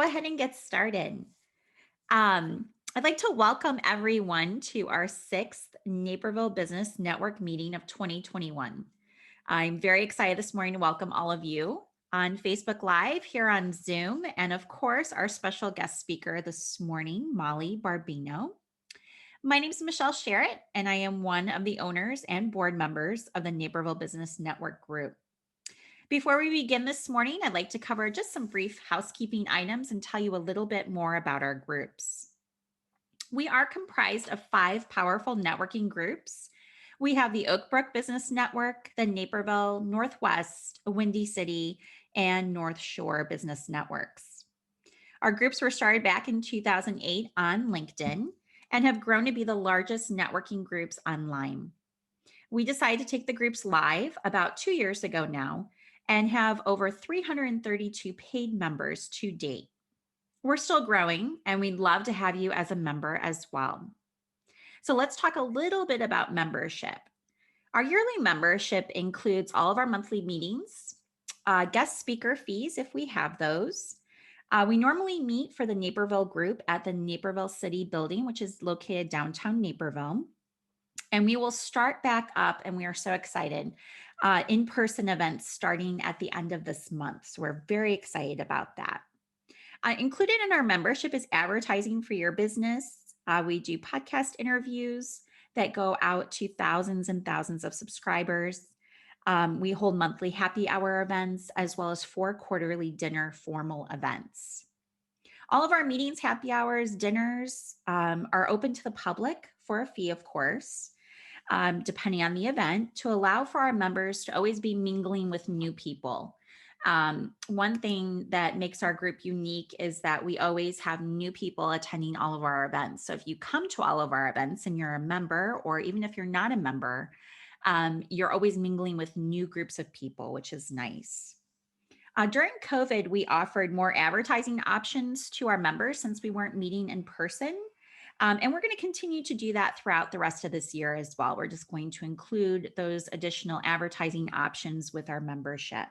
ahead and get started. I'd like to welcome everyone to our sixth Naperville Business Network meeting of 2021. I'm very excited this morning to welcome all of you on Facebook Live, here on Zoom, and of course, our special guest speaker this morning, Molly Barbino. My name is Michelle Sherritt, and I am one of the owners and board members of the Naperville Business Network Group. Before we begin this morning, I'd like to cover just some brief housekeeping items and tell you a little bit more about our groups. We are comprised of 5 powerful networking groups. We have the Oak Brook Business Network, the Naperville, Northwest, Windy City, and North Shore Business Networks. Our groups were started back in 2008 on LinkedIn and have grown to be the largest networking groups online. We decided to take the groups live about 2 years ago now and have over 332 paid members to date. We're still growing, and we'd love to have you as a member as well. So let's talk a little bit about membership. Our yearly membership includes all of our monthly meetings, guest speaker fees if we have those. We normally meet for the Naperville group at the Naperville City Building, which is located downtown Naperville. And we will start back up, and we are so excited, in-person events starting at the end of this month. So we're very excited about that. Included in our membership is advertising for your business. We do podcast interviews that go out to thousands and thousands of subscribers. We hold monthly happy hour events, as well as 4 quarterly dinner formal events. All of our meetings, happy hours, dinners are open to the public for a fee, of course, depending on the event, to allow for our members to always be mingling with new people. One thing that makes our group unique is that we always have new people attending all of our events. So if you come to all of our events and you're a member, or even if you're not a member, you're always mingling with new groups of people, which is nice. During COVID, we offered more advertising options to our members since we weren't meeting in person. And we're going to continue to do that throughout the rest of this year as well. We're just going to include those additional advertising options with our membership.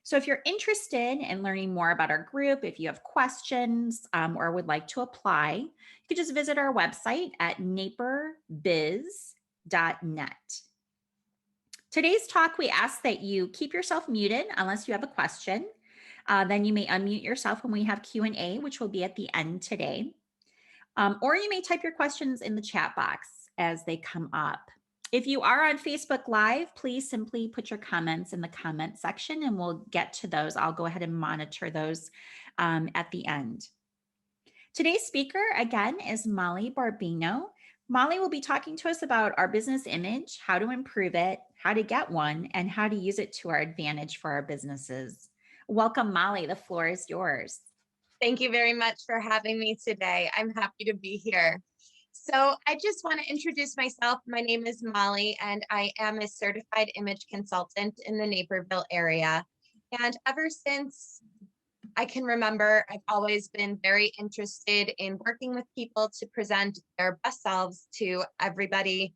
So if you're interested in learning more about our group, if you have questions or would like to apply, you could just visit our website at naperbiz.net. Today's talk, we ask that you keep yourself muted unless you have a question. Then you may unmute yourself when we have Q&A, which will be at the end today. Or you may type your questions in the chat box as they come up. If you are on Facebook Live, please simply put your comments in the comment section and we'll get to those. I'll go ahead and monitor those at the end. Today's speaker, again, is Molly Barbino. Molly will be talking to us about our business image, how to improve it, how to get one, and how to use it to our advantage for our businesses. Welcome, Molly. The floor is yours. Thank you very much for having me today. I'm happy to be here. So I just want to introduce myself. My name is Molly, and I am a certified image consultant in the Naperville area. And ever since I can remember, I've always been very interested in working with people to present their best selves to everybody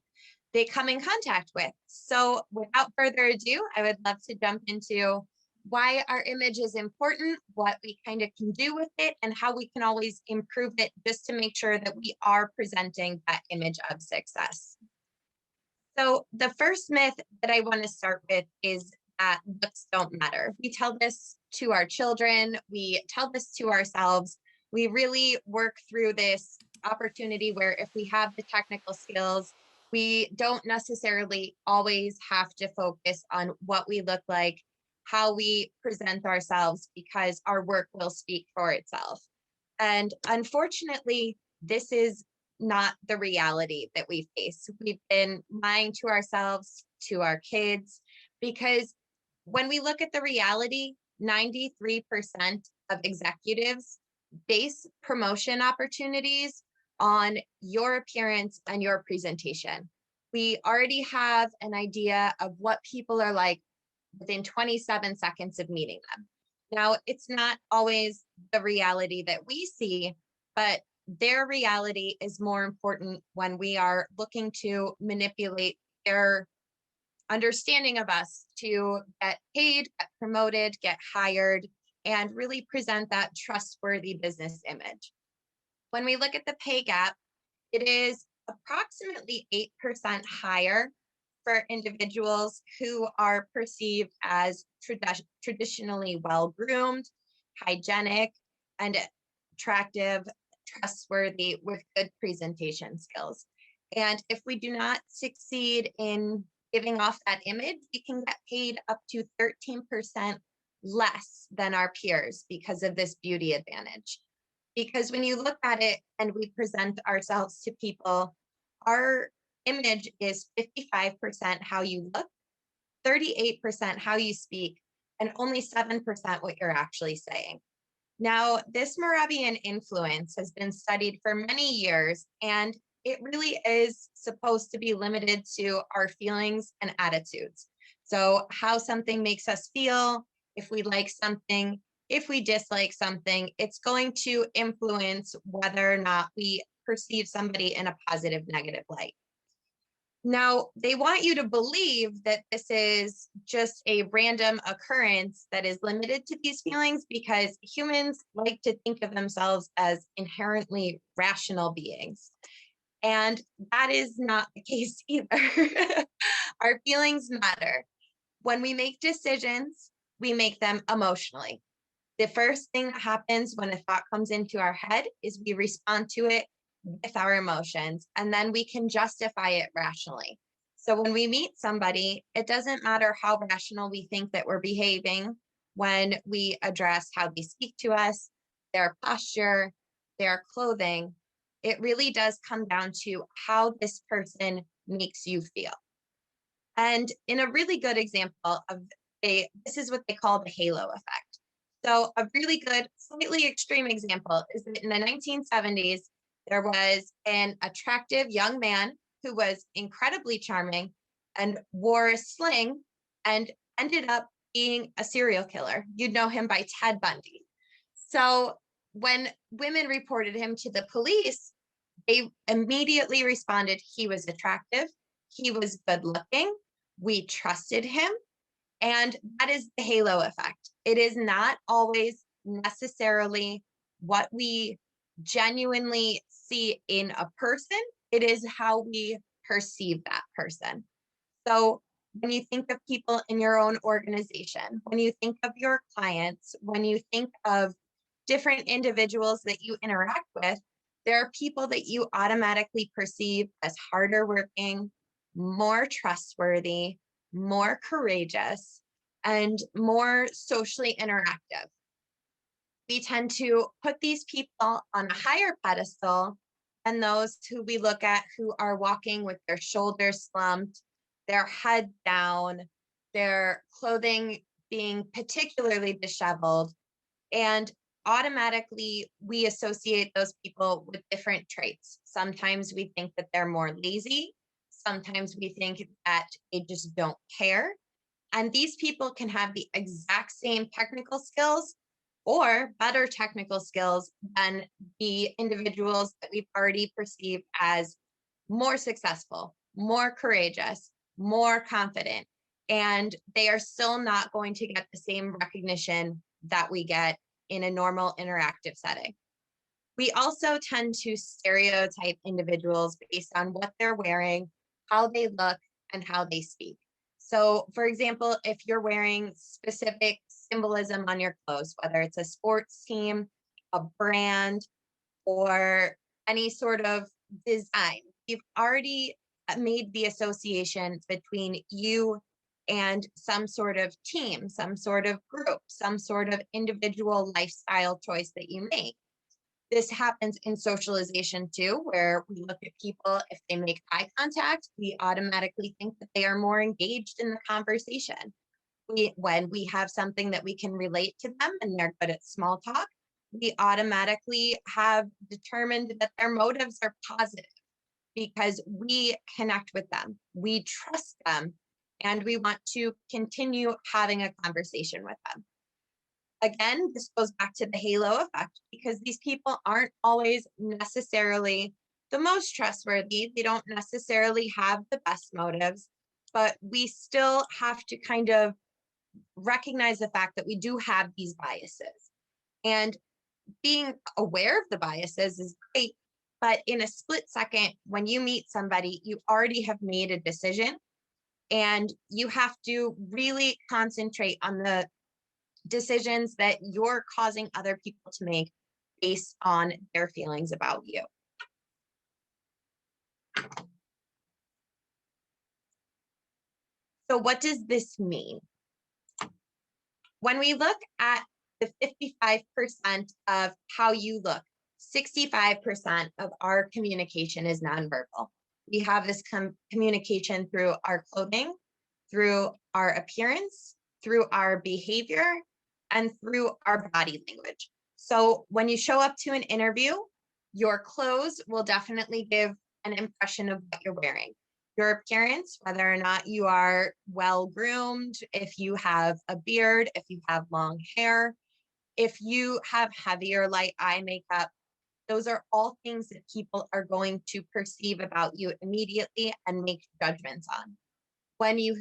they come in contact with. So without further ado, I would love to jump into why our image is important, what we kind of can do with it, and how we can always improve it just to make sure that we are presenting that image of success. So the first myth that I want to start with is that looks don't matter. We tell this to our children, we tell this to ourselves. We really work through this opportunity where if we have the technical skills, we don't necessarily always have to focus on what we look like, how we present ourselves, because our work will speak for itself. And unfortunately, this is not the reality that we face. We've been lying to ourselves, to our kids, because when we look at the reality, 93% of executives base promotion opportunities on your appearance and your presentation. We already have an idea of what people are like within 27 seconds of meeting them. Now, it's not always the reality that we see, but their reality is more important when we are looking to manipulate their understanding of us to get paid, get promoted, get hired, and really present that trustworthy business image. When we look at the pay gap, it is approximately 8% higher for individuals who are perceived as traditionally well groomed, hygienic, and attractive, trustworthy, with good presentation skills. And if we do not succeed in giving off that image, we can get paid up to 13% less than our peers because of this beauty advantage. Because when you look at it and we present ourselves to people, our image is 55% how you look, 38% how you speak, and only 7% what you're actually saying. Now, this Moravian influence has been studied for many years, and it really is supposed to be limited to our feelings and attitudes. So, how something makes us feel, if we like something, if we dislike something, it's going to influence whether or not we perceive somebody in a positive, negative light. Now, they want you to believe that this is just a random occurrence that is limited to these feelings because humans like to think of themselves as inherently rational beings. And that is not the case either. Our feelings matter. When we make decisions, we make them emotionally. The first thing that happens when a thought comes into our head is we respond to it with our emotions, and then we can justify it rationally. So when we meet somebody, it doesn't matter how rational we think that we're behaving when we address how they speak to us, their posture, their clothing. It really does come down to how this person makes you feel. And in a really good example of this is what they call the halo effect. So a really good, slightly extreme example is that in the 1970s, there was an attractive young man who was incredibly charming and wore a sling and ended up being a serial killer. You'd know him by Ted Bundy. So when women reported him to the police, they immediately responded, he was attractive, he was good looking, we trusted him. And that is the halo effect. It is not always necessarily what we genuinely see in a person, it is how we perceive that person. So when you think of people in your own organization, when you think of your clients, when you think of different individuals that you interact with, there are people that you automatically perceive as harder working, more trustworthy, more courageous, and more socially interactive. We tend to put these people on a higher pedestal than those who we look at who are walking with their shoulders slumped, their head down, their clothing being particularly disheveled. And automatically, we associate those people with different traits. Sometimes we think that they're more lazy. Sometimes we think that they just don't care. And these people can have the exact same technical skills or better technical skills than the individuals that we've already perceived as more successful, more courageous, more confident. And they are still not going to get the same recognition that we get in a normal interactive setting. We also tend to stereotype individuals based on what they're wearing, how they look, and how they speak. So, for example, if you're wearing specific symbolism on your clothes, whether it's a sports team, a brand, or any sort of design, you've already made the association between you and some sort of team, some sort of group, some sort of individual lifestyle choice that you make. This happens in socialization too, where we look at people, if they make eye contact, we automatically think that they are more engaged in the conversation. When we have something that we can relate to them and they're good at small talk, we automatically have determined that their motives are positive because we connect with them, we trust them, and we want to continue having a conversation with them. Again, this goes back to the halo effect because these people aren't always necessarily the most trustworthy. They don't necessarily have the best motives, but we still have to kind of recognize the fact that we do have these biases. And being aware of the biases is great, but in a split second, when you meet somebody, you already have made a decision, and you have to really concentrate on the decisions that you're causing other people to make based on their feelings about you. So what does this mean? When we look at the 55% of how you look, 65% of our communication is nonverbal. We have this communication through our clothing, through our appearance, through our behavior, and through our body language. So when you show up to an interview, your clothes will definitely give an impression of what you're wearing. Your appearance, whether or not you are well groomed, if you have a beard, if you have long hair, if you have heavy or light eye makeup, those are all things that people are going to perceive about you immediately and make judgments on. When you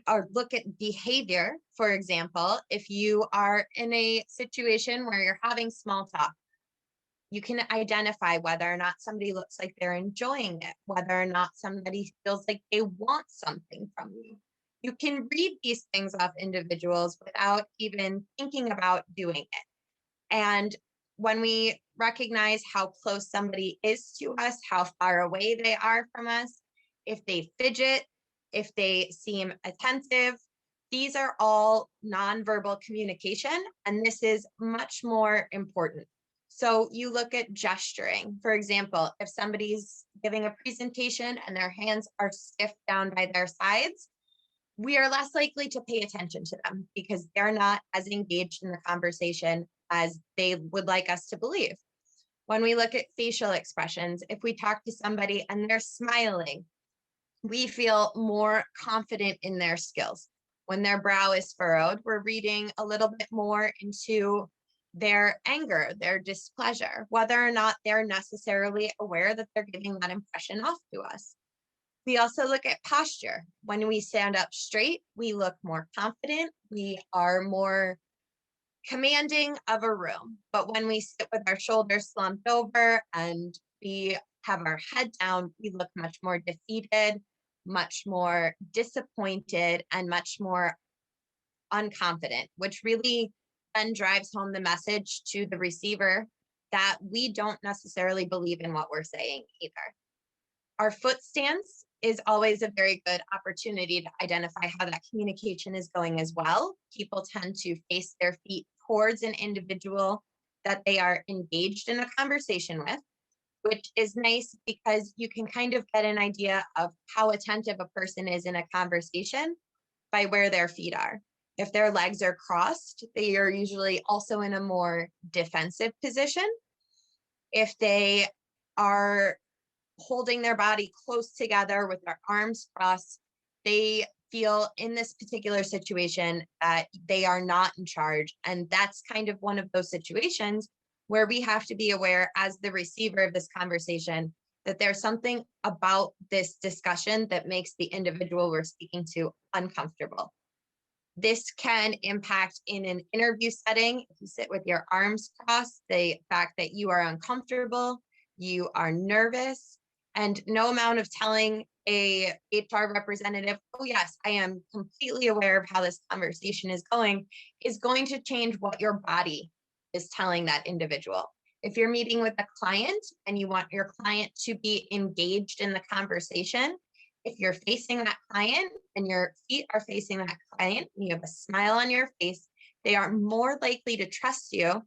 or look at behavior, for example, if you are in a situation where you're having small talk, you can identify whether or not somebody looks like they're enjoying it, whether or not somebody feels like they want something from you. You can read these things off individuals without even thinking about doing it. And when we recognize how close somebody is to us, how far away they are from us, if they fidget, if they seem attentive, these are all nonverbal communication, and this is much more important. So you look at gesturing. For example, if somebody's giving a presentation and their hands are stiff down by their sides, we are less likely to pay attention to them because they're not as engaged in the conversation as they would like us to believe. When we look at facial expressions, if we talk to somebody and they're smiling, we feel more confident in their skills. When their brow is furrowed, we're reading a little bit more into their anger, their displeasure, whether or not they're necessarily aware that they're giving that impression off to us. We also look at posture. When we stand up straight, we look more confident. We are more commanding of a room. But when we sit with our shoulders slumped over and we have our head down, we look much more defeated, much more disappointed, and much more unconfident, which really then drives home the message to the receiver that we don't necessarily believe in what we're saying either. Our foot stance is always a very good opportunity to identify how that communication is going as well. People tend to face their feet towards an individual that they are engaged in a conversation with, which is nice because you can kind of get an idea of how attentive a person is in a conversation by where their feet are. If their legs are crossed, they are usually also in a more defensive position. If they are holding their body close together with their arms crossed, they feel in this particular situation that they are not in charge. And that's kind of one of those situations where we have to be aware as the receiver of this conversation that there's something about this discussion that makes the individual we're speaking to uncomfortable. This can impact in an interview setting. If you sit with your arms crossed, the fact that you are uncomfortable, you are nervous, and no amount of telling a HR representative, oh yes, I am completely aware of how this conversation is going to change what your body is telling that individual. If you're meeting with a client and you want your client to be engaged in the conversation, if you're facing that client and your feet are facing that client, and you have a smile on your face, they are more likely to trust you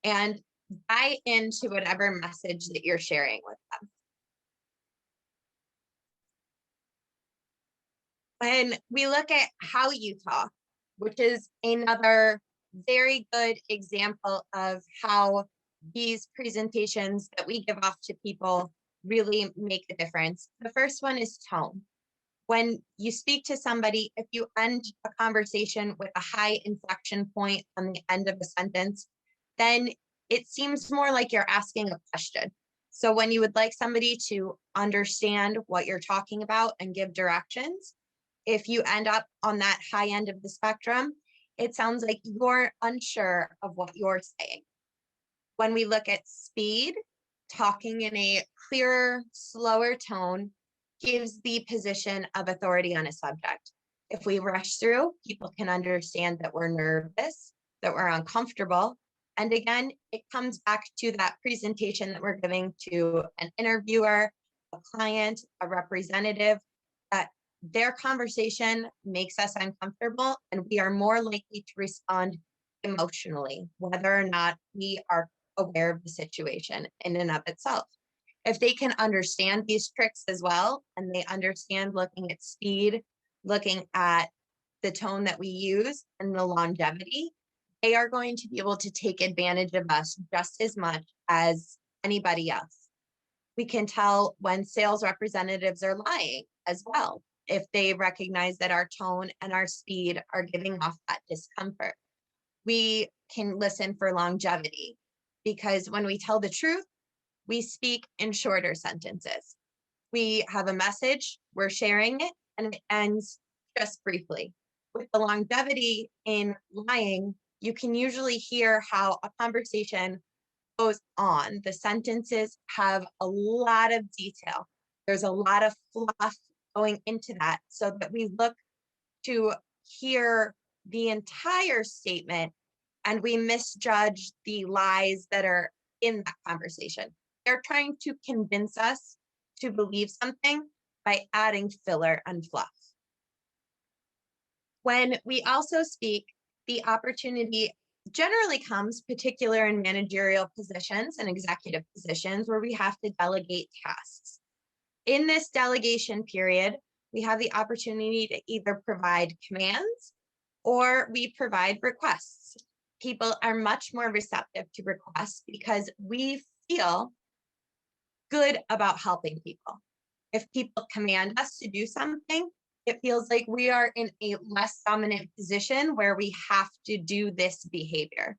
and buy into whatever message that you're sharing with them. When we look at how you talk, which is another very good example of how these presentations that we give off to people really make a difference. The first one is tone. When you speak to somebody, if you end a conversation with a high inflection point on the end of a sentence, then it seems more like you're asking a question. So when you would like somebody to understand what you're talking about and give directions, If you end up on that high end of the spectrum, it sounds like you're unsure of what you're saying. When we look at speed, talking in a clearer, slower tone gives the position of authority on a subject. If we rush through, people can understand that we're nervous, that we're uncomfortable. And again, it comes back to that presentation that we're giving to an interviewer, a client, a representative, that their conversation makes us uncomfortable and we are more likely to respond emotionally, whether or not we are aware of the situation in and of itself. If they can understand these tricks as well, and they understand looking at speed, looking at the tone that we use and the longevity, they are going to be able to take advantage of us just as much as anybody else. We can tell when sales representatives are lying as well, if they recognize that our tone and our speed are giving off that discomfort. We can listen for longevity because when we tell the truth, we speak in shorter sentences. We have a message, we're sharing it, and it ends just briefly. With the longevity in lying, you can usually hear how a conversation goes on. The sentences have a lot of detail. There's a lot of fluff going into that so that we look to hear the entire statement and we misjudge the lies that are in that conversation. They're trying to convince us to believe something by adding filler and fluff. When we also speak, the opportunity generally comes, particular in managerial positions and executive positions, where we have to delegate tasks. In this delegation period, we have the opportunity to either provide commands or we provide requests. People are much more receptive to requests because we feel good about helping people. If people command us to do something, it feels like we are in a less dominant position where we have to do this behavior.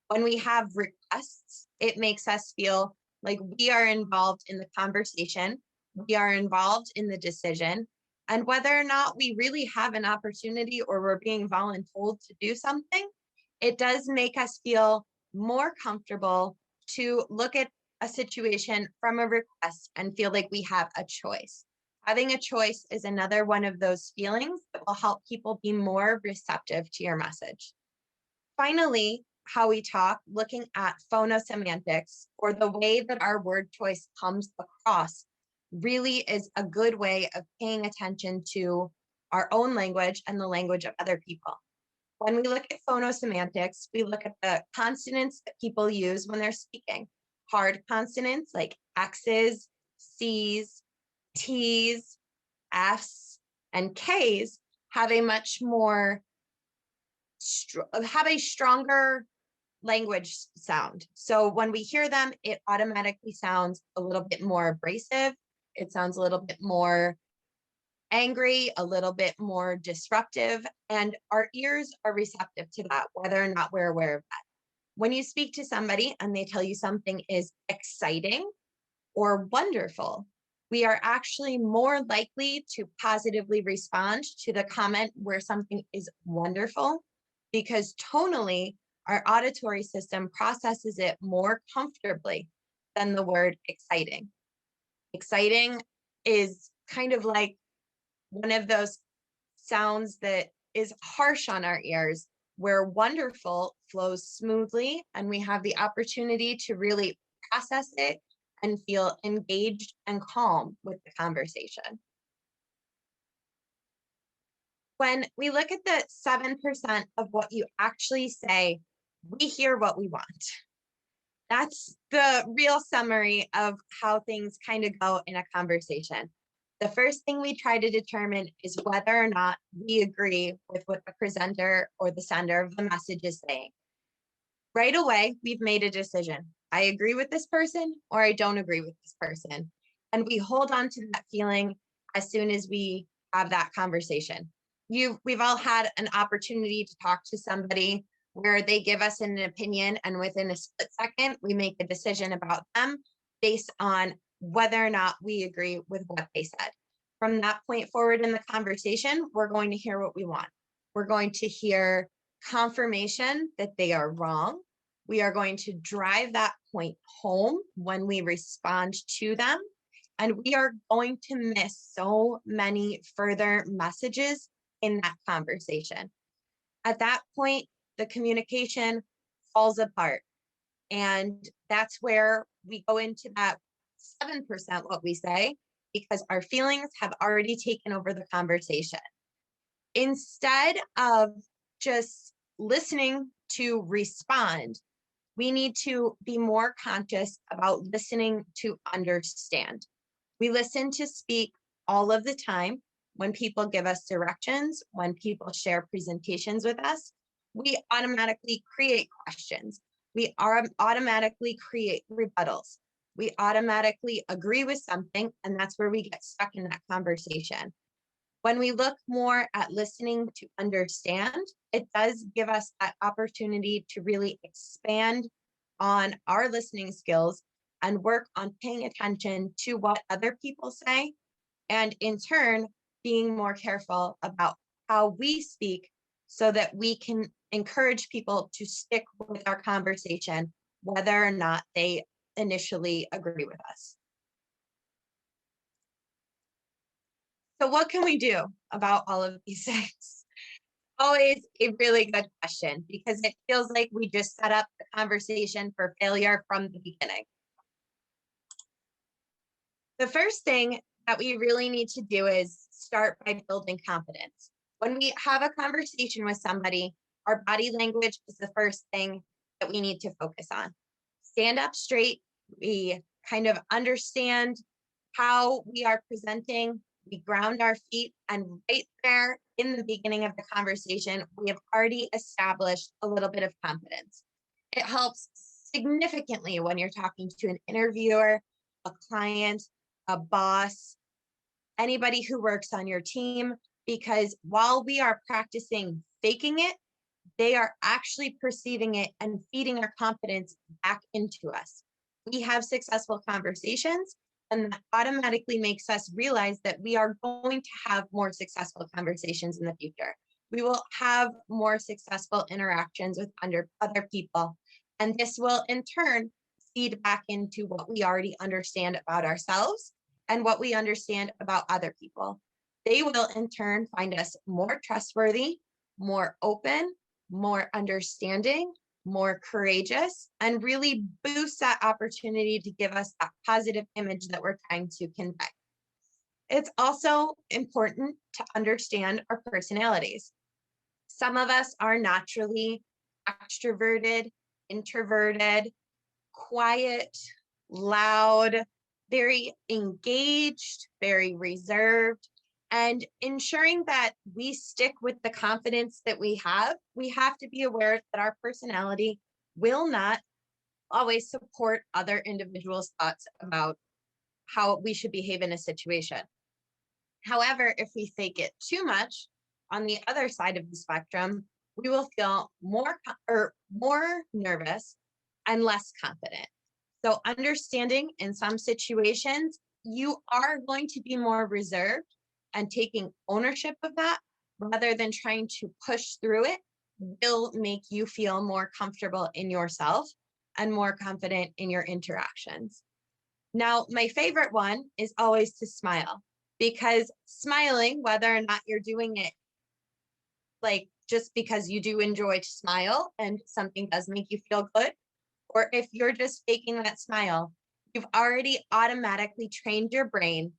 When we have requests, it makes us feel like we are involved in the conversation, we are involved in the decision, and whether or not we really have an opportunity or we're being voluntold to do something, it does make us feel more comfortable to look at a situation from a request and feel like we have a choice. Having a choice is another one of those feelings that will help people be more receptive to your message. Finally, how we talk, looking at phonosemantics, or the way that our word choice comes across, really is a good way of paying attention to our own language and the language of other people. When we look at phonosemantics, we look at the consonants that people use when they're speaking. Hard consonants like X's, C's, T's, F's, and K's have a much more have a stronger language sound. So when we hear them, it automatically sounds a little bit more abrasive. It sounds a little bit more angry, a little bit more disruptive, and our ears are receptive to that, whether or not we're aware of that. When you speak to somebody and they tell you something is exciting or wonderful, we are actually more likely to positively respond to the comment where something is wonderful, because tonally, our auditory system processes it more comfortably than the word exciting. Exciting is kind of like one of those sounds that is harsh on our ears, where wonderful flows smoothly and we have the opportunity to really process it and feel engaged and calm with the conversation. When we look at the 7% of what you actually say, we hear what we want. That's the real summary of how things kind of go in a conversation. The first thing we try to determine is whether or not we agree with what the presenter or the sender of the message is saying. Right away, we've made a decision. I agree with this person or I don't agree with this person. And we hold on to that feeling as soon as we have that conversation. We've all had an opportunity to talk to somebody where they give us an opinion and within a split second, we make a decision about them based on whether or not we agree with what they said. From that point forward in the conversation, we're going to hear what we want. We're going to hear confirmation that they are wrong. We are going to drive that point home when we respond to them. And we are going to miss so many further messages in that conversation. At that point, the communication falls apart. And that's where we go into that 7% what we say, because our feelings have already taken over the conversation. Instead of just listening to respond, we need to be more conscious about listening to understand. We listen to speak all of the time. When people give us directions, when people share presentations with us, we automatically create questions. We automatically create rebuttals. We automatically agree with something, and that's where we get stuck in that conversation. When we look more at listening to understand, it does give us that opportunity to really expand on our listening skills and work on paying attention to what other people say, and in turn, being more careful about how we speak so that we can encourage people to stick with our conversation, whether or not they initially agree with us. So what can we do about all of these things? Always a really good question, because it feels like we just set up the conversation for failure from the beginning. The first thing that we really need to do is start by building confidence. When we have a conversation with somebody, our body language is the first thing that we need to focus on. Stand up straight. We kind of understand how we are presenting. We ground our feet, and right there in the beginning of the conversation, we have already established a little bit of confidence. It helps significantly when you're talking to an interviewer, a client, a boss, anybody who works on your team, because while we are practicing faking it, they are actually perceiving it and feeding our confidence back into us. We have successful conversations, and that automatically makes us realize that we are going to have more successful conversations in the future. We will have more successful interactions with other people. And this will in turn feed back into what we already understand about ourselves and what we understand about other people. They will in turn find us more trustworthy, more open, more understanding, more courageous, and really boost that opportunity to give us that positive image that we're trying to convey. It's also important to understand our personalities. Some of us are naturally extroverted, introverted, quiet, loud, very engaged, very reserved. And ensuring that we stick with the confidence that we have to be aware that our personality will not always support other individuals' thoughts about how we should behave in a situation. However, if we fake it too much on the other side of the spectrum, we will feel more nervous and less confident. So understanding in some situations, you are going to be more reserved, and taking ownership of that rather than trying to push through it will make you feel more comfortable in yourself and more confident in your interactions. Now, my favorite one is always to smile, because smiling, whether or not you're doing it like just because you do enjoy to smile and something does make you feel good, or if you're just faking that smile, you've already automatically trained your brain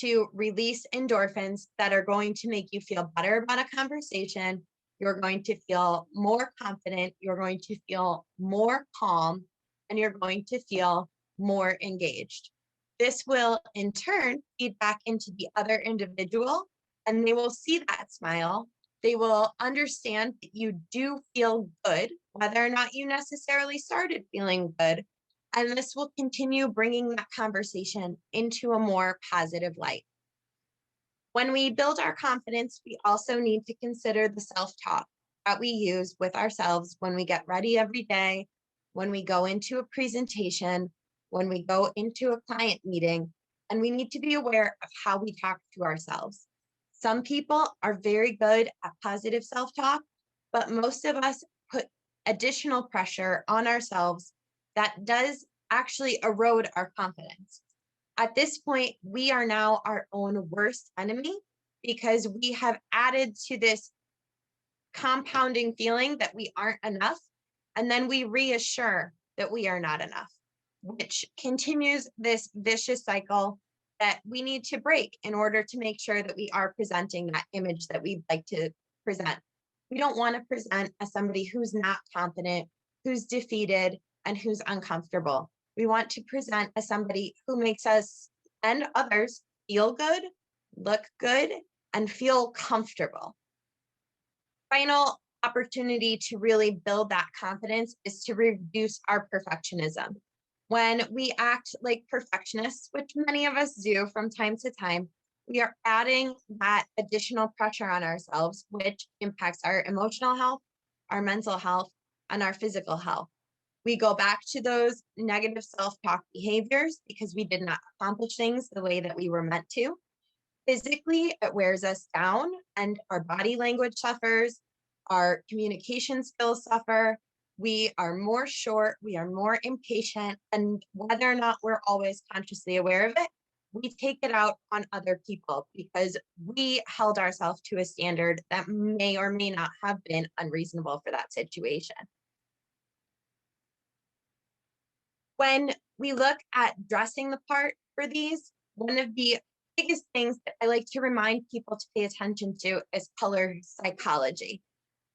to release endorphins that are going to make you feel better about a conversation. You're going to feel more confident. You're going to feel more calm, and you're going to feel more engaged. This will in turn feed back into the other individual, and they will see that smile. They will understand that you do feel good, whether or not you necessarily started feeling good. And this will continue bringing that conversation into a more positive light. When we build our confidence, we also need to consider the self-talk that we use with ourselves when we get ready every day, when we go into a presentation, when we go into a client meeting. and we need to be aware of how we talk to ourselves. Some people are very good at positive self talk, but most of us put additional pressure on ourselves that does actually erode our confidence. At this point, we are now our own worst enemy because we have added to this compounding feeling that we aren't enough. And then we reassure that we are not enough, which continues this vicious cycle that we need to break in order to make sure that we are presenting that image that we'd like to present. We don't want to present as somebody who's not confident, who's defeated, and who's uncomfortable. We want to present as somebody who makes us and others feel good, look good, and feel comfortable. Final opportunity to really build that confidence is to reduce our perfectionism. When we act like perfectionists, which many of us do from time to time, we are adding that additional pressure on ourselves, which impacts our emotional health, our mental health, and our physical health. We go back to those negative self talk behaviors because we did not accomplish things the way that we were meant to. Physically, it wears us down and our body language suffers, our communication skills suffer. We are more short, we are more impatient, and whether or not we're always consciously aware of it, we take it out on other people because we held ourselves to a standard that may or may not have been unreasonable for that situation. When we look at dressing the part for these, one of the biggest things that I like to remind people to pay attention to is color psychology.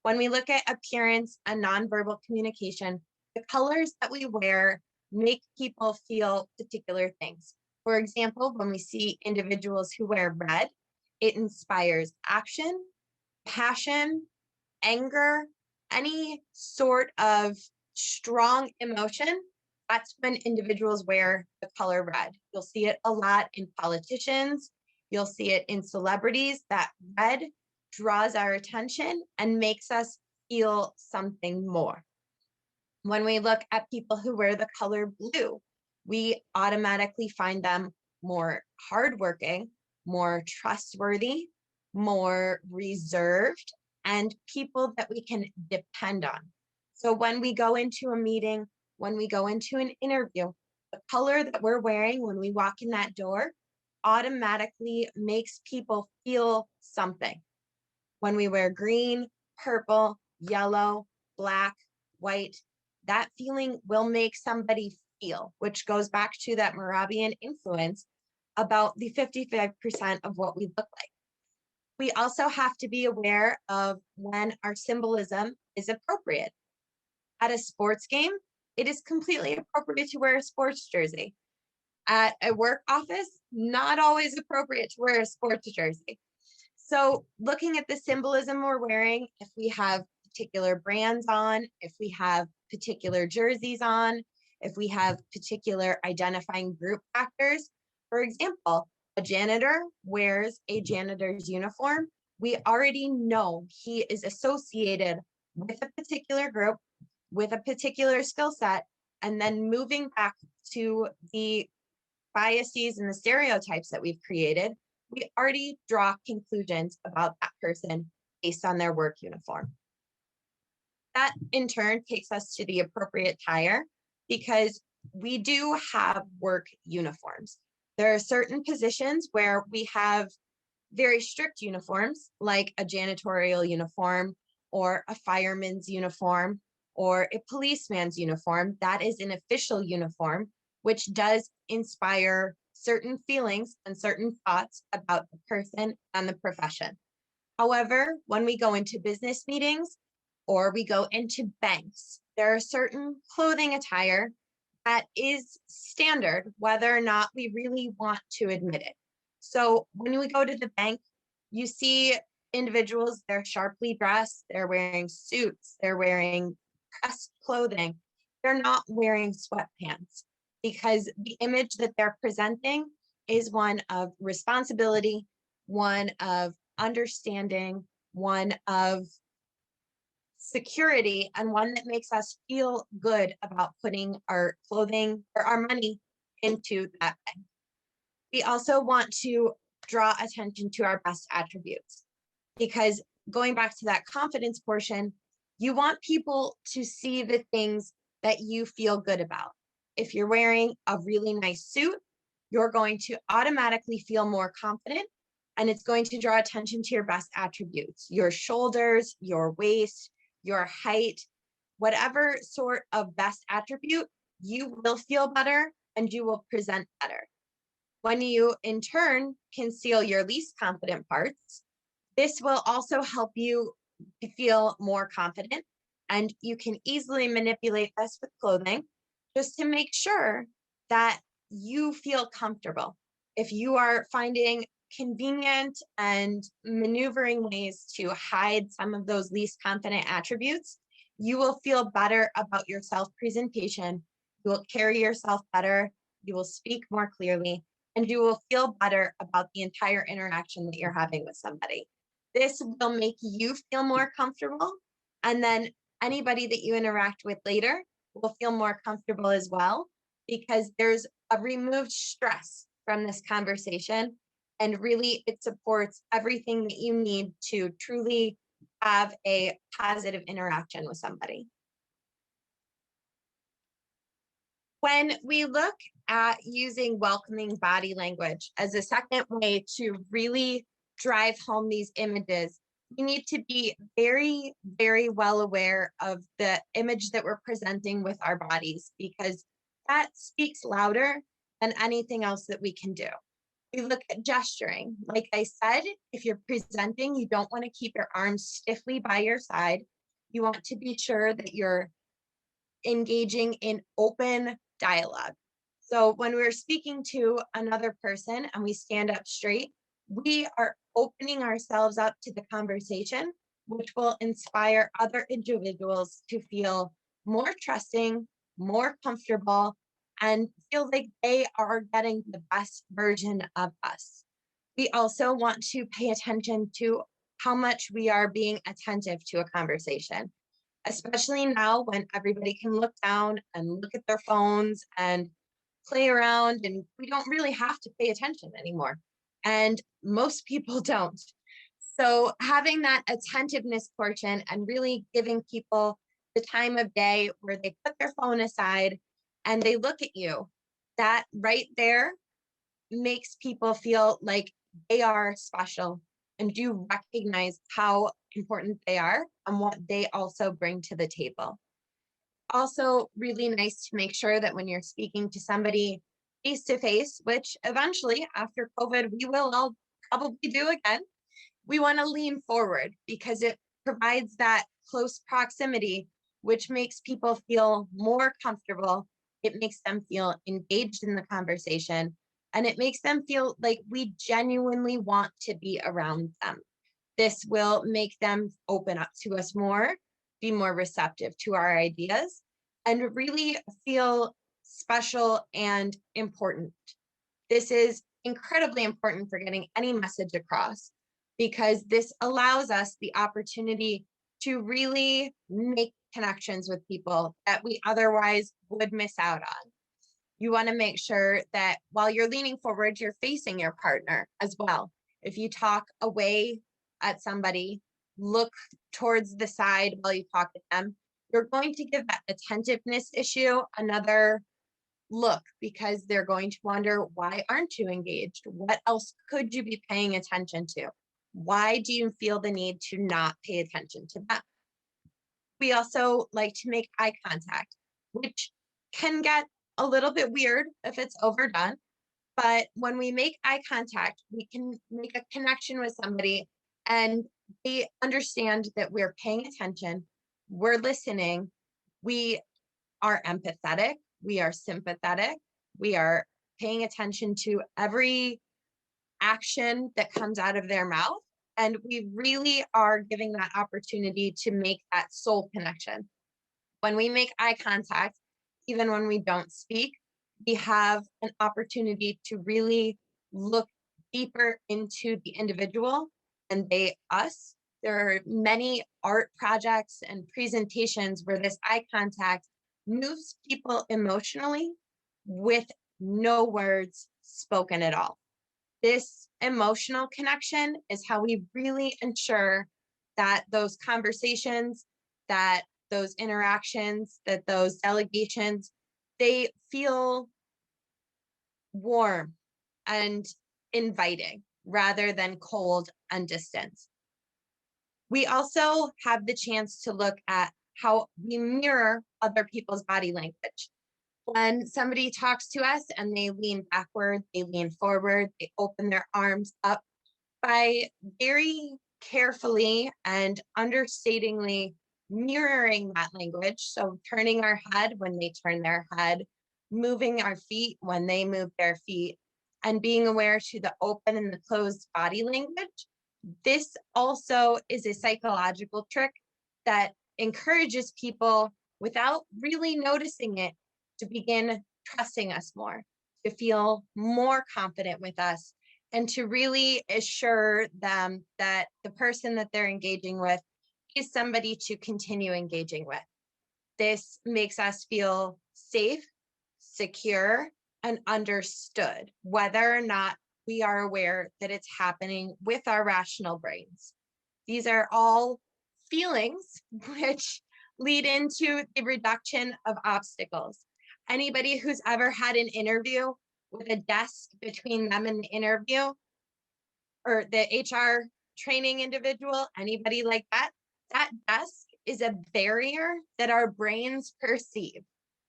When we look at appearance and nonverbal communication, the colors that we wear make people feel particular things. For example, when we see individuals who wear red, it inspires action, passion, anger, any sort of strong emotion. That's when individuals wear the color red. You'll see it a lot in politicians. You'll see it in celebrities. That red draws our attention and makes us feel something more. When we look at people who wear the color blue, we automatically find them more hardworking, more trustworthy, more reserved, and people that we can depend on. So when we go into a meeting, when we go into an interview, the color that we're wearing when we walk in that door automatically makes people feel something. When we wear green, purple, yellow, black, white, that feeling will make somebody feel, which goes back to that Moravian influence about the 55% of what we look like. We also have to be aware of when our symbolism is appropriate. At a sports game, it is completely appropriate to wear a sports jersey. At a work office, not always appropriate to wear a sports jersey. So looking at the symbolism we're wearing, if we have particular brands on, if we have particular jerseys on, if we have particular identifying group factors, for example, a janitor wears a janitor's uniform. We already know he is associated with a particular group, with a particular skill set, and then moving back to the biases and the stereotypes that we've created, we already draw conclusions about that person based on their work uniform. That in turn takes us to the appropriate attire because we do have work uniforms. There are certain positions where we have very strict uniforms, like a janitorial uniform or a fireman's uniform or a policeman's uniform. That is an official uniform, which does inspire certain feelings and certain thoughts about the person and the profession. However, when we go into business meetings or we go into banks, there are certain clothing attire that is standard, whether or not we really want to admit it. So when we go to the bank, you see individuals, they're sharply dressed, they're wearing suits, they're wearing pressed clothing, they're not wearing sweatpants because the image that they're presenting is one of responsibility, one of understanding, one of security, and one that makes us feel good about putting our clothing or our money into that bank. We also want to draw attention to our best attributes because going back to that confidence portion, you want people to see the things that you feel good about. If you're wearing a really nice suit, you're going to automatically feel more confident and it's going to draw attention to your best attributes, your shoulders, your waist, your height, whatever sort of best attribute, you will feel better and you will present better. When you, in turn, conceal your least confident parts, this will also help you feel more confident. And you can easily manipulate this with clothing just to make sure that you feel comfortable. If you are finding convenient and maneuvering ways to hide some of those least confident attributes, you will feel better about your self presentation. You will carry yourself better. You will speak more clearly and you will feel better about the entire interaction that you're having with somebody. This will make you feel more comfortable. And then anybody that you interact with later will feel more comfortable as well, because there's a removed stress from this conversation. And really, it supports everything that you need to truly have a positive interaction with somebody. When we look at using welcoming body language as a second way to really drive home these images, we need to be very, very well aware of the image that we're presenting with our bodies because that speaks louder than anything else that we can do. We look at gesturing. Like I said, if you're presenting, you don't want to keep your arms stiffly by your side. You want to be sure that you're engaging in open dialogue. So when we're speaking to another person and we stand up straight, we are opening ourselves up to the conversation, which will inspire other individuals to feel more trusting, more comfortable, and feel like they are getting the best version of us. We also want to pay attention to how much we are being attentive to a conversation, especially now when everybody can look down and look at their phones and play around, and we don't really have to pay attention anymore. And most people don't. So, having that attentiveness portion and really giving people the time of day where they put their phone aside and they look at you, that right there makes people feel like they are special and you recognize how important they are and what they also bring to the table. Also, really nice to make sure that when you're speaking to somebody face to face, which eventually after COVID, we will all probably do again, we want to lean forward because it provides that close proximity, which makes people feel more comfortable. It makes them feel engaged in the conversation and it makes them feel like we genuinely want to be around them. This will make them open up to us more, be more receptive to our ideas, and really feel special and important. This is incredibly important for getting any message across because this allows us the opportunity to really make connections with people that we otherwise would miss out on. You want to make sure that while you're leaning forward, you're facing your partner as well. If you talk away at somebody, look towards the side while you talk to them, you're going to give that attentiveness issue another look because they're going to wonder, why aren't you engaged? What else could you be paying attention to? Why do you feel the need to not pay attention to them? We also like to make eye contact, which can get a little bit weird if it's overdone. But when we make eye contact, we can make a connection with somebody and they understand that we're paying attention, we're listening, we are empathetic, we are sympathetic, we are paying attention to every action that comes out of their mouth. And we really are giving that opportunity to make that soul connection. When we make eye contact, even when we don't speak, we have an opportunity to really look deeper into the individual and they us. There are many art projects and presentations where this eye contact moves people emotionally with no words spoken at all. This emotional connection is how we really ensure that those conversations, that those interactions, that those delegations, they feel warm and inviting rather than cold and distant. We also have the chance to look at how we mirror other people's body language. When somebody talks to us and they lean backward, they lean forward, they open their arms up, by very carefully and understatingly mirroring that language. So turning our head when they turn their head, moving our feet when they move their feet, and being aware to the open and the closed body language. This also is a psychological trick that encourages people without really noticing it to begin trusting us more, to feel more confident with us, and to really assure them that the person that they're engaging with is somebody to continue engaging with. This makes us feel safe, secure, and understood, whether or not we are aware that it's happening with our rational brains. These are all feelings which lead into the reduction of obstacles. Anybody who's ever had an interview with a desk between them and the interview, or the HR training individual, anybody like that, that desk is a barrier that our brains perceive.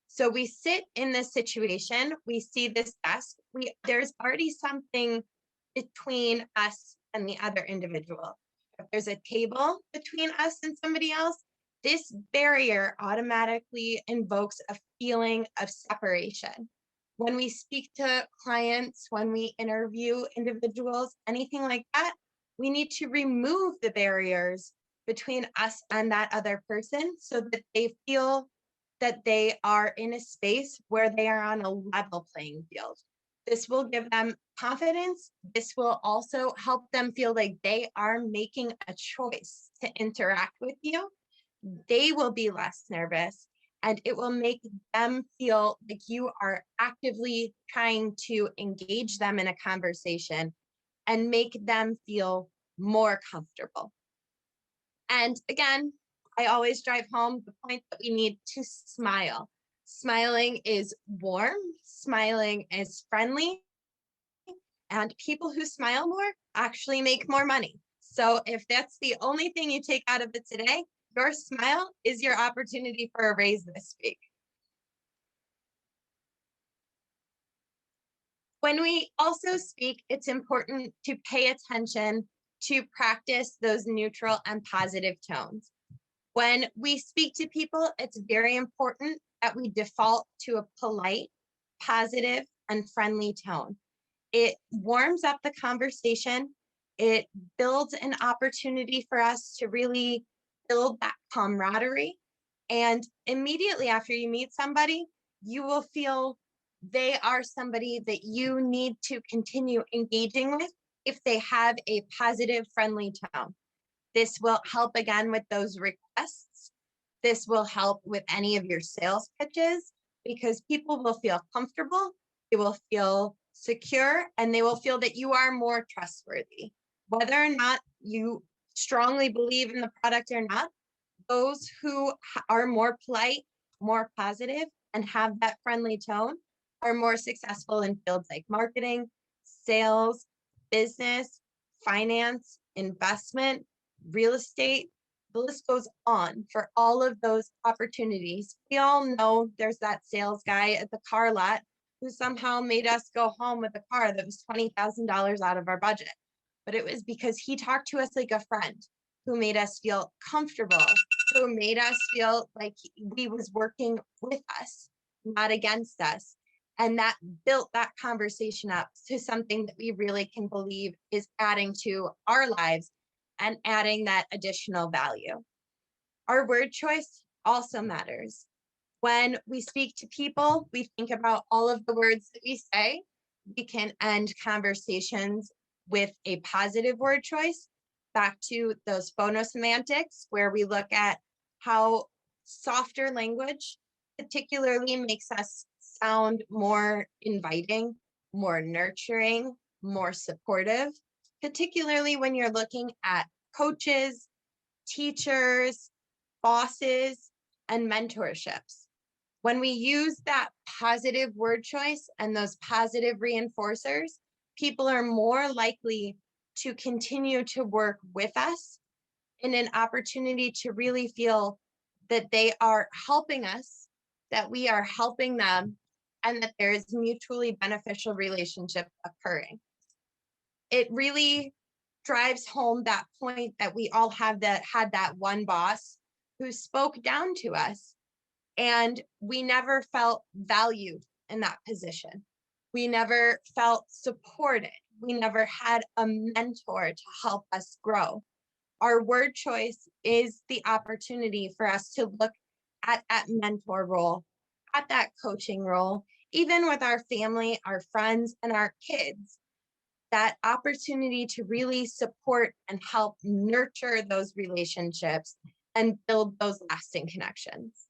So we sit in this situation, we see this desk, there's already something between us and the other individual. If there's a table between us and somebody else, this barrier automatically invokes a feeling of separation. When we speak to clients, when we interview individuals, anything like that, we need to remove the barriers between us and that other person so that they feel that they are in a space where they are on a level playing field. This will give them confidence. This will also help them feel like they are making a choice to interact with you. They will be less nervous, and it will make them feel like you are actively trying to engage them in a conversation and make them feel more comfortable. And again, I always drive home the point that we need to smile. Smiling is warm, smiling is friendly, and people who smile more actually make more money. So if that's the only thing you take out of it today, your smile is your opportunity for a raise this week. When we also speak, it's important to pay attention to practice those neutral and positive tones. When we speak to people, it's very important that we default to a polite, positive, and friendly tone. It warms up the conversation. It builds an opportunity for us to really build that camaraderie. And immediately after you meet somebody, you will feel they are somebody that you need to continue engaging with if they have a positive, friendly tone. This will help again with those requests. This will help with any of your sales pitches because people will feel comfortable, they will feel secure, and they will feel that you are more trustworthy. Whether or not you strongly believe in the product or not, those who are more polite, more positive, and have that friendly tone are more successful in fields like marketing, sales, business, finance, investment, real estate. The list goes on for all of those opportunities. We all know there's that sales guy at the car lot who somehow made us go home with a car that was $20,000 out of our budget. But it was because he talked to us like a friend, who made us feel comfortable, who made us feel like he was working with us, not against us. And that built that conversation up to something that we really can believe is adding to our lives and adding that additional value. Our word choice also matters. When we speak to people, we think about all of the words that we say. We can end conversations with a positive word choice, back to those phonosemantics, where we look at how softer language particularly makes us sound more inviting, more nurturing, more supportive, particularly when you're looking at coaches, teachers, bosses, and mentorships. When we use that positive word choice and those positive reinforcers, people are more likely to continue to work with us in an opportunity to really feel that they are helping us, that we are helping them, and that there is mutually beneficial relationship occurring. It really drives home that point that we all had that one boss who spoke down to us, and we never felt valued in that position. We never felt supported. We never had a mentor to help us grow. Our word choice is the opportunity for us to look at that mentor role, at that coaching role, even with our family, our friends, and our kids, that opportunity to really support and help nurture those relationships and build those lasting connections.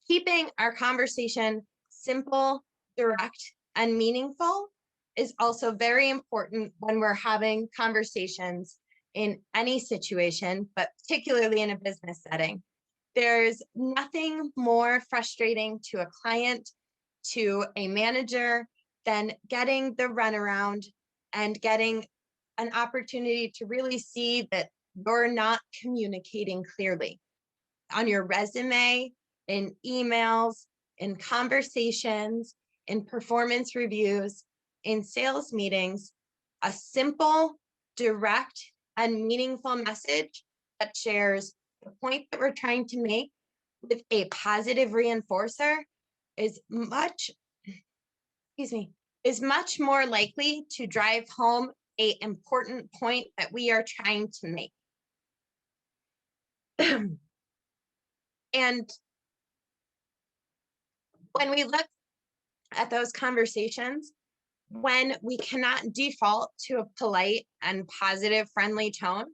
Keeping our conversation simple, direct, and meaningful is also very important when we're having conversations in any situation, but particularly in a business setting. There's nothing more frustrating to a client, to a manager, than getting the runaround and getting an opportunity to really see that you're not communicating clearly on your resume, in emails, in conversations, in performance reviews, in sales meetings. A simple, direct, and meaningful message that shares the point that we're trying to make with a positive reinforcer is much, excuse me, is much more likely to drive home a important point that we are trying to make. And when we look at those conversations, when we cannot default to a polite and positive, friendly tone,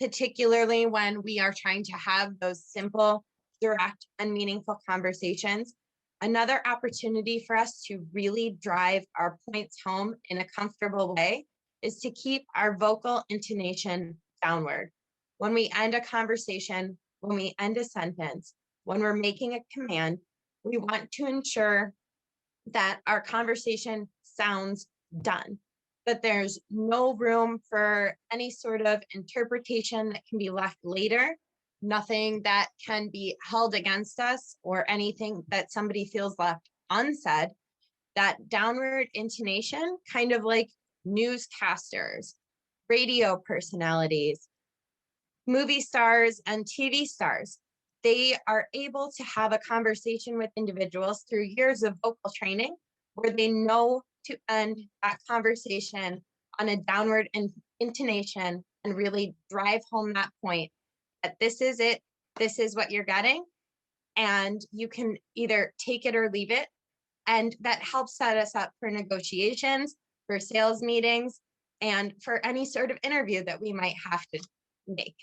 particularly when we are trying to have those simple, direct, and meaningful conversations, another opportunity for us to really drive our points home in a comfortable way is to keep our vocal intonation downward. When we end a conversation, when we end a sentence, when we're making a command, we want to ensure that our conversation sounds done, that there's no room for any sort of interpretation that can be left later, nothing that can be held against us, or anything that somebody feels left unsaid. That downward intonation, kind of like newscasters, radio personalities, movie stars, and TV stars. They are able to have a conversation with individuals through years of vocal training where they know to end that conversation on a downward intonation and really drive home that point that this is it, this is what you're getting, and you can either take it or leave it. And that helps set us up for negotiations, for sales meetings, and for any sort of interview that we might have to make.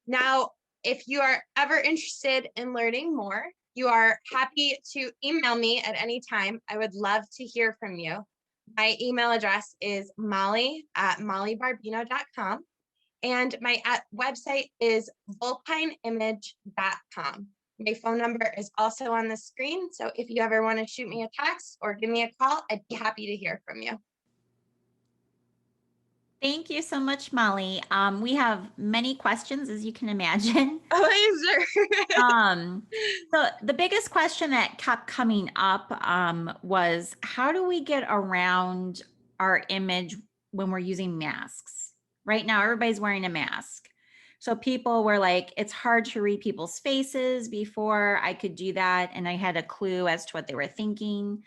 Now, if you are ever interested in learning more, you are happy to email me at any time. I would love to hear from you. My email address is molly@mollybarbino.com, and my website is vulpineimage.com. My phone number is also on the screen, so if you ever want to shoot me a text or give me a call, I'd be happy to hear from you. Thank you so much, Molly. We have many questions, as you can imagine. Oh, sure. So the biggest question that kept coming up was, how do we get around our image when we're using masks? Right now, everybody's wearing a mask. So people were like, it's hard to read people's faces. Before I could do that, and I had a clue as to what they were thinking.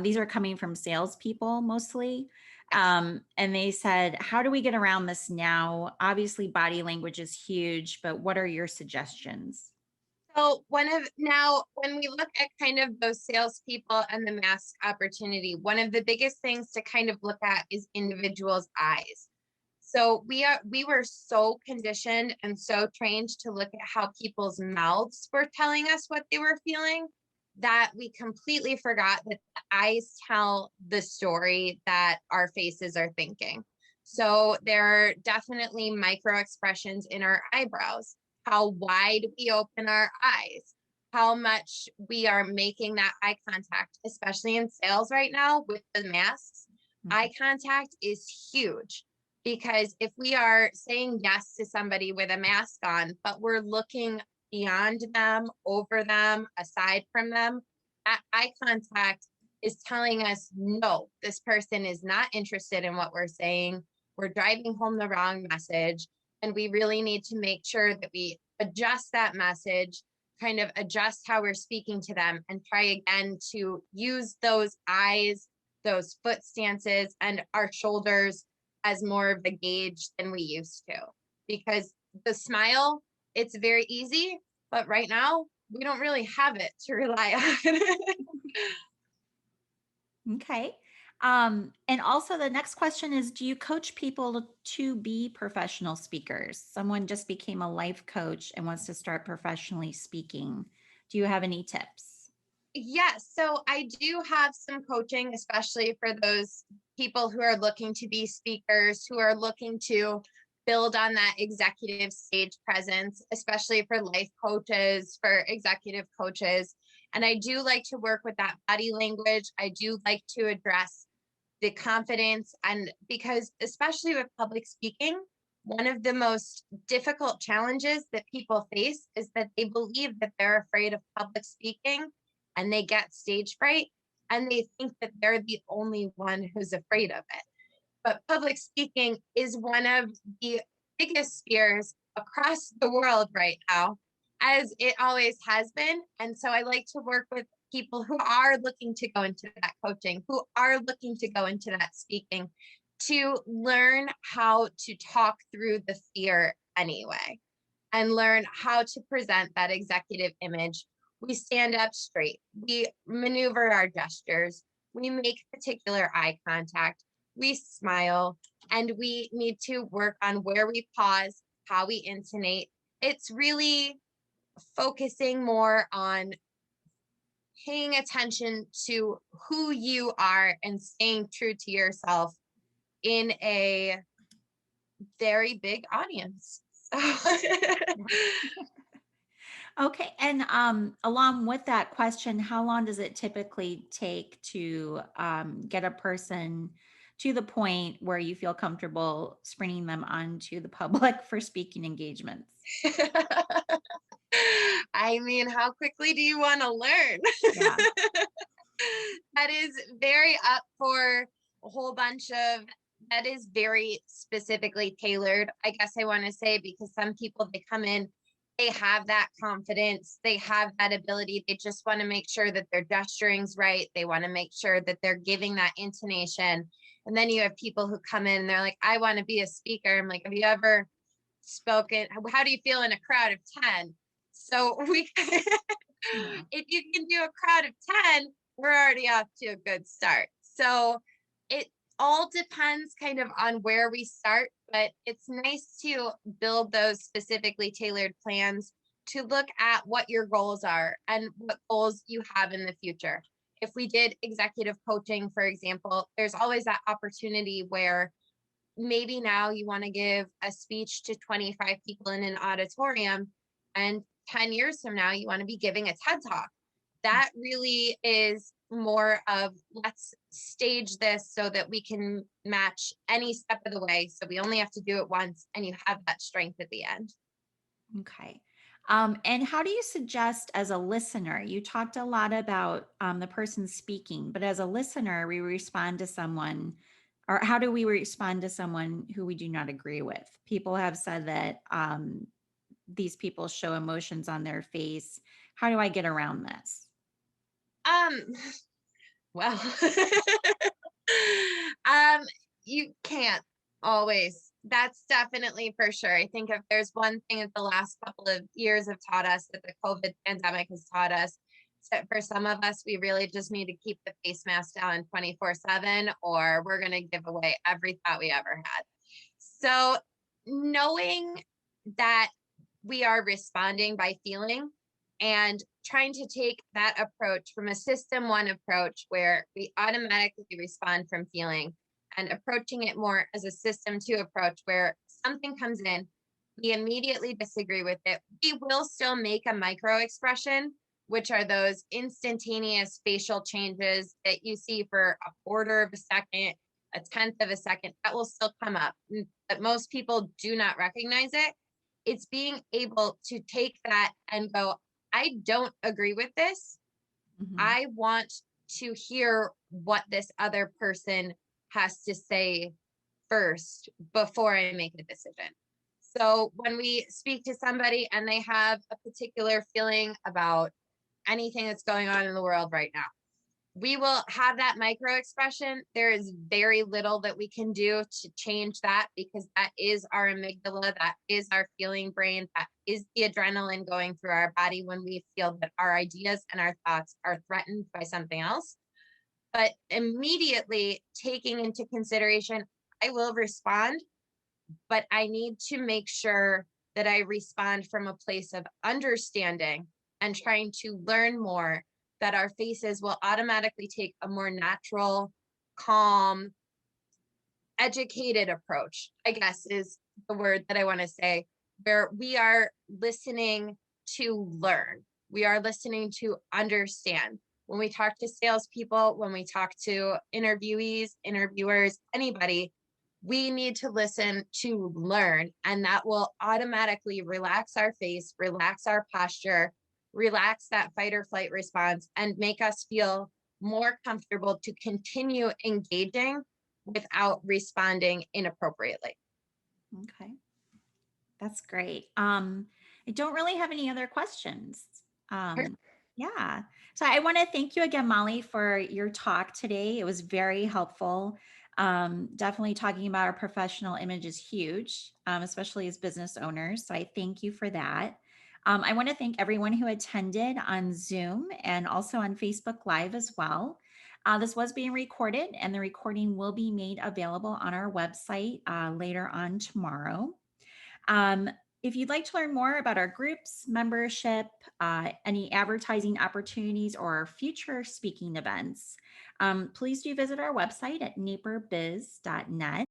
These are coming from salespeople mostly. And they said, how do we get around this now? Obviously, body language is huge, but what are your suggestions? So when we look at kind of those salespeople and the mask opportunity, one of the biggest things to kind of look at is individuals' eyes. So we were so conditioned and so trained to look at how people's mouths were telling us what they were feeling, that we completely forgot that the eyes tell the story that our faces are thinking. So there are definitely micro expressions in our eyebrows, how wide we open our eyes, how much we are making that eye contact, especially in sales right now with the masks. Mhm. Eye contact is huge because if we are saying yes to somebody with a mask on, but we're looking beyond them, over them, aside from them, that eye contact is telling us, no, this person is not interested in what we're saying. We're driving home the wrong message. And we really need to make sure that we adjust that message, kind of adjust how we're speaking to them, and try again to use those eyes, those foot stances, and our shoulders as more of a gauge than we used to. Because the smile, it's very easy, but right now we don't really have it to rely on. Okay. And also the next question is, do you coach people to be professional speakers? Someone just became a life coach and wants to start professionally speaking. Do you have any tips? Yes, so I do have some coaching, especially for those people who are looking to be speakers, who are looking to build on that executive stage presence, especially for life coaches, for executive coaches. And I do like to work with that body language. I do like to address the confidence, and because especially with public speaking, one of the most difficult challenges that people face is that they believe that they're afraid of public speaking and they get stage fright and they think that they're the only one who's afraid of it. But public speaking is one of the biggest fears across the world right now, as it always has been. And so I like to work with people who are looking to go into that coaching, who are looking to go into that speaking, to learn how to talk through the fear anyway, and learn how to present that executive image. We stand up straight, we maneuver our gestures, we make particular eye contact, we smile, and we need to work on where we pause, how we intonate. It's really focusing more on paying attention to who you are and staying true to yourself in a very big audience. So Okay. And along with that question, how long does it typically take to get a person to the point where you feel comfortable springing them onto the public for speaking engagements? I mean, how quickly do you want to learn? Yeah. That is very up for a whole bunch of, that is very specifically tailored, I guess I want to say, because some people, they come in, they have that confidence, they have that ability, they just want to make sure that their gesturing's right, they want to make sure that they're giving that intonation. And then you have people who come in and they're like, I want to be a speaker. I'm like, have you ever spoken? How do you feel in a crowd of 10? So we Yeah. if you can do a crowd of 10, we're already off to a good start. So it all depends kind of on where we start, but it's nice to build those specifically tailored plans to look at what your goals are and what goals you have in the future. If we did executive coaching, for example, there's always that opportunity where maybe now you want to give a speech to 25 people in an auditorium, and 10 years from now you want to be giving a TED talk. That really is more of, let's stage this so that we can match any step of the way, so we only have to do it once and you have that strength at the end. Okay. And how do you suggest as a listener? You talked a lot about the person speaking, but as a listener, we respond to someone, or how do we respond to someone who we do not agree with? People have said that these people show emotions on their face. How do I get around this? um well, um you can't always, that's definitely for sure. I think if there's one thing that the last couple of years have taught us, that the COVID pandemic has taught us, so for some of us, we really just need to keep the face mask down 24/7, or we're going to give away every thought we ever had. So knowing that we are responding by feeling, and trying to take that approach from a system one approach where we automatically respond from feeling and approaching it more as a system two approach where something comes in, we immediately disagree with it. We will still make a micro expression, which are those instantaneous facial changes that you see for a quarter of a second, a tenth of a second, that will still come up. But most people do not recognize it. It's being able to take that and go, I don't agree with this. Mhm. I want to hear what this other person has to say first before I make a decision. So when we speak to somebody and they have a particular feeling about anything that's going on in the world right now, we will have that micro expression. There is very little that we can do to change that because that is our amygdala, that is our feeling brain, that is the adrenaline going through our body when we feel that our ideas and our thoughts are threatened by something else. But immediately taking into consideration, I will respond, but I need to make sure that I respond from a place of understanding and trying to learn more, that our faces will automatically take a more natural, calm, educated approach, I guess is the word that I want to say, where we are listening to learn. We are listening to understand. When we talk to salespeople, when we talk to interviewees, interviewers, anybody, we need to listen to learn, and that will automatically relax our face, relax our posture, relax that fight or flight response, and make us feel more comfortable to continue engaging without responding inappropriately. Okay. That's great. I don't really have any other questions. Um, yeah. So I want to thank you again, Molly, for your talk today. It was very helpful. Definitely talking about our professional image is huge, especially as business owners. So I thank you for that. I want to thank everyone who attended on Zoom and also on Facebook Live as well. This was being recorded, and the recording will be made available on our website later on tomorrow. Um, if you'd like to learn more about our groups, membership, any advertising opportunities, or future speaking events, please do visit our website at naperbiz.net.